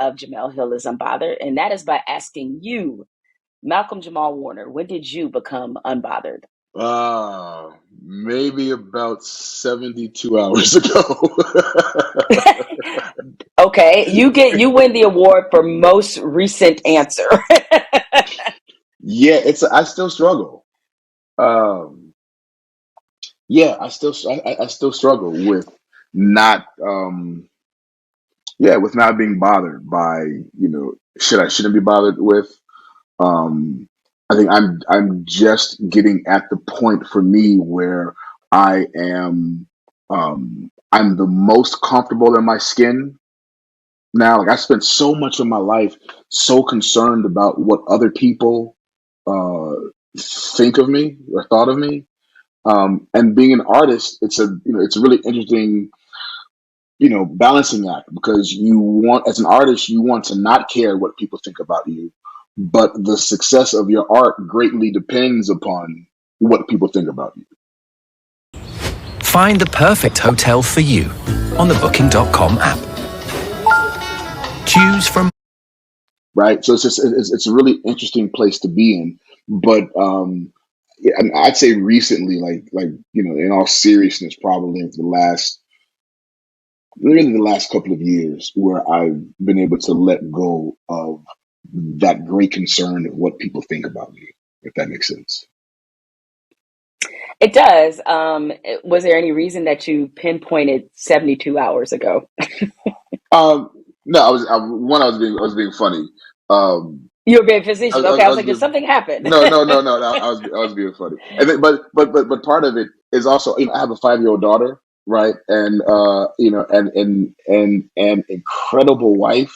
of Jamel Hill is Unbothered, and that is by asking you, Malcolm-Jamal Warner, when did you become unbothered? Maybe about 72 hours ago. Okay, you win the award for most recent answer. Yeah, I still struggle. Um, yeah, I still struggle with not with not being bothered by, shouldn't be bothered with. Um, I think I'm just getting at the point for me where I am I'm the most comfortable in my skin now. Like I spent so much of my life so concerned about what other people uh think of me or thought of me. And being an artist, it's a really interesting, balancing act, because as an artist, you want to not care what people think about you, but the success of your art greatly depends upon what people think about you. Find the perfect hotel for you on the Booking.com app. Choose from. Right. So it's a really interesting place to be in. But yeah, I'd say recently, in all seriousness, probably really the last couple of years, where I've been able to let go of that great concern of what people think about me, if that makes sense. It does. Was there any reason that you pinpointed 72 hours ago? Um, no, I was being funny. Um, You were being facetious. Okay, I I was was like, did being, something happen? no, I was being funny. And then, but part of it is also, I have a 5-year-old daughter, right? And and incredible wife.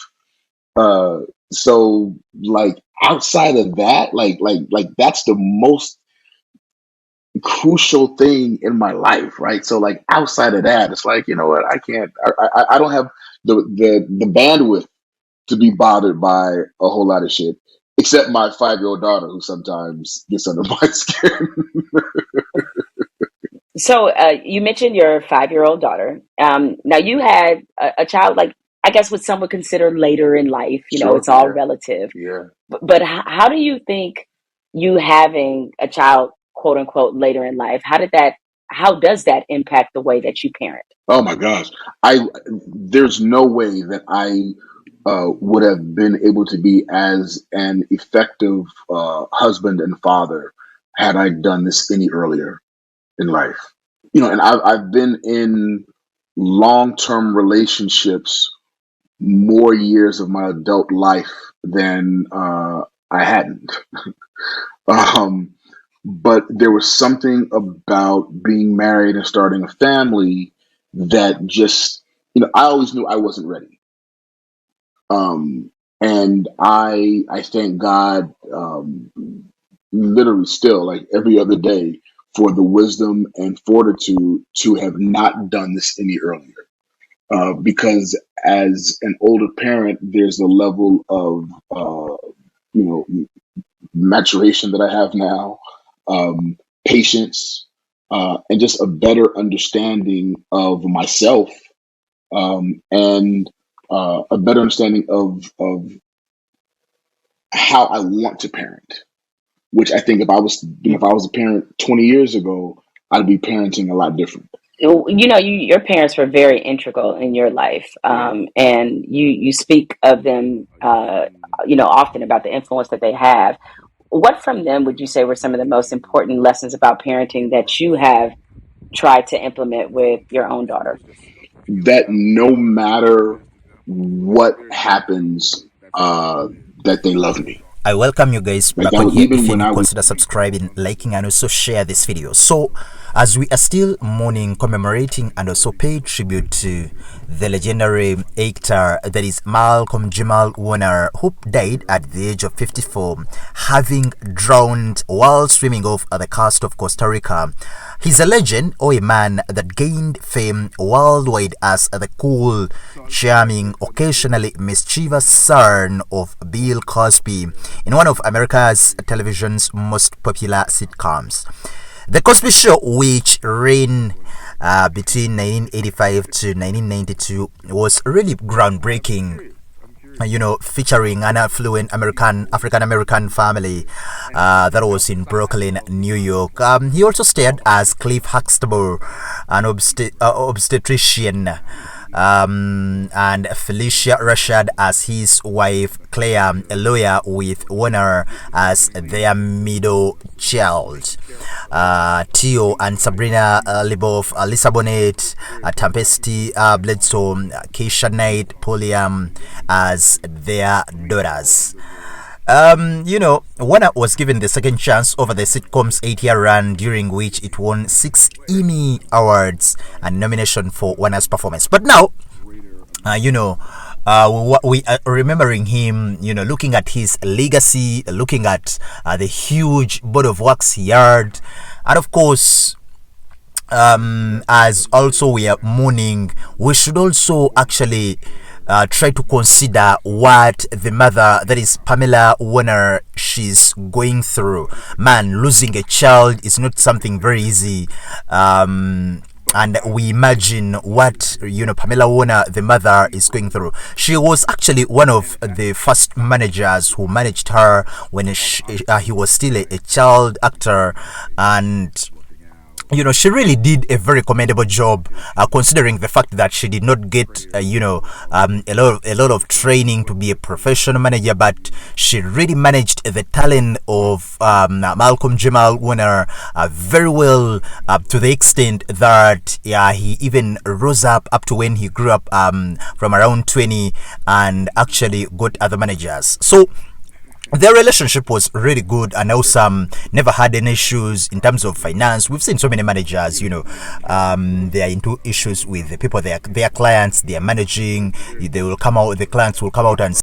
Uh, so like outside of that, like that's the most crucial thing in my life, right? So like outside of that, it's like, you know what, I can't, I don't have the bandwidth to be bothered by a whole lot of shit, except my 5-year-old daughter, who sometimes gets under my skin. So you mentioned your 5-year-old daughter. Now you had a child, like I guess what some would consider later in life. Sure. It's all Yeah. relative. Yeah. But how do you think you having a child, quote unquote, later in life, how does that impact the way that you parent? Oh my gosh. I There's no way that I would have been able to be as an effective husband and father had I done this any earlier in life. And I've been in long-term relationships more years of my adult life than I hadn't. Um, but there was something about being married and starting a family that just, I always knew I wasn't ready. And I thank God, literally still, like every other day, for the wisdom and fortitude to have not done this any earlier. Because as an older parent, there's a level of, you know, maturation that I have now, patience, and just a better understanding of myself, and a better understanding of how I want to parent. Which I think if I was a parent 20 years ago, I'd be parenting a lot different. Your parents were very integral in your life, Yeah. and you speak of them, often about the influence that they have. What from them would you say were some of the most important lessons about parenting that you have tried to implement with your own daughter? That no matter what happens, that they love me. I welcome you guys Like back that on was here. even If you when do I was. consider subscribing, liking, and also share this video. So, as we are still mourning, commemorating, and also pay tribute to the legendary actor that is Malcolm-Jamal Warner, who died at the age of 54, having drowned while swimming off at the coast of Costa Rica. He's a legend, or a man that gained fame worldwide as the cool, charming, occasionally mischievous son of Bill Cosby in one of America's television's most popular sitcoms. The Cosby Show, which ran between 1985 to 1992, was really groundbreaking featuring an affluent African American family that was in Brooklyn, New York. He also starred as Cliff Huxtable, an obstetrician, and Felicia Rashad as his wife, Claire, a lawyer, with Warner as their middle child. Theo and Sabrina Libov, Lisa Bonet, Tempesti Bledsoe, Keisha Knight, Poliam as their daughters. Warner was given the second chance over the sitcom's 8-year run, during which it won 6 Emmy Awards and nomination for Warner's performance. But now, we are remembering him, looking at his legacy, looking at the huge body of works he had, and of course, as also we are mourning, we should also actually try to consider what the mother, that is Pamela Warner, she's going through. Man, losing a child is not something very easy. And we imagine what Pamela Warner, the mother, is going through. She was actually one of the first managers who managed her when he was still a child actor, and she really did a very commendable job, considering the fact that she did not get, a lot of training to be a professional manager, but she really managed the talent of Malcolm Jamal Warner very well, to the extent that he even rose up to when he grew up from around 20 and actually got other managers. So their relationship was really good and awesome. Never had any issues in terms of finance. We've seen so many managers, they are into issues with the people, their clients, they are managing. The clients will come out and